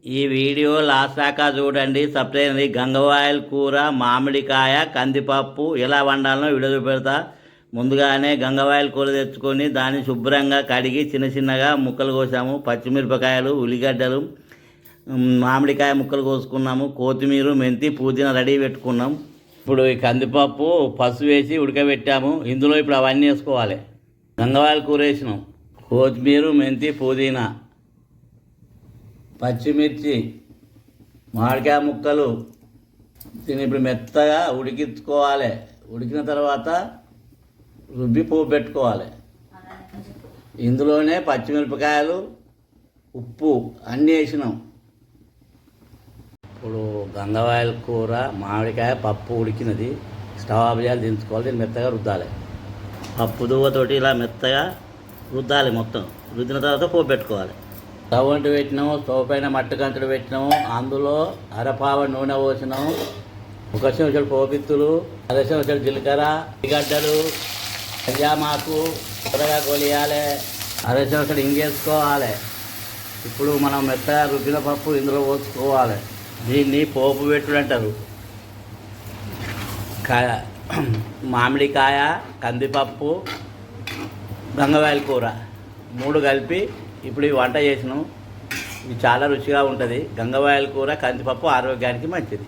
ఈ video last దాకా చూడండి. సబ్స్క్రైబ్. గంగవాయల కూర, మామిడికాయ, కందిపప్పు ఎలా వండాలో వీడియో చూపెడతా. ముందుగానే గంగవాయల కూర తెచ్చుకొని దాన్ని శుభ్రంగా కడిగి చిన్న చిన్నగా ముక్కలు కోసాము. పచ్చిమిరపకాయలు, ఉల్లిగడ్డలు, మామిడికాయ ముక్కలు కోసుకున్నాము. కొత్తిమీర, మెంతి, పుదీనా రెడీ పెట్టుకున్నాం. ఇప్పుడు ఈ కందిపప్పు పసుపు వేసి ఉడకబెట్టాము. ఇందులో ఇప్పుడు అవన్నీ వేసుకోవాలి. గంగవాయల కూర వేసినాం. కొత్తిమీర, మెంతి, పుదీనా, పచ్చిమిర్చి, మామిడికాయ ముక్కలు దీన్ని ఇప్పుడు మెత్తగా ఉడికించుకోవాలి. ఉడికిన తర్వాత రుబ్బి పోపు పెట్టుకోవాలి. ఇందులోనే పచ్చిమిరపకాయలు, ఉప్పు అన్నీ వేసినాం. ఇప్పుడు గంగవాయల కూర, మామిడికాయ, పప్పు ఉడికినది. స్టవ్ ఆఫ్ చేయాలి, దించుకోవాలి. దీన్ని మెత్తగా రుద్దాలి. పప్పు దువ్వతోటి ఇలా మెత్తగా రుద్దాలి. మొత్తం రుద్దిన తర్వాత పోపు పెట్టుకోవాలి. స్టవ్ అంటూ పెట్టినాము. స్టవ్ పైన మట్టి కంచుడు పెట్టినాము. అందులో అరపావ నూనె పోసినాము. 1 చెంచాడు పోపిత్తులు, 1/2 చెంచాడు జీలకర్ర, ఉల్లిగడ్డలు, కళ్యామాకు త్వరగా కొలియాలి. 1/2 చెంచాడు ఇంగేసుకోవాలి. ఇప్పుడు మనం మెత్తగా రుబ్బిన పప్పు ఇందులో పోసుకోవాలి. దీన్ని పోపు పెట్టుడు అంటారు. మామిడికాయ, కందిపప్పు, గంగవాయల కూర 3 కలిపి ఇప్పుడు ఈ వంట చేసినాం. ఇది చాలా రుచిగా ఉంటుంది. గంగవాయల కూర, కందిపప్పు ఆరోగ్యానికి మంచిది.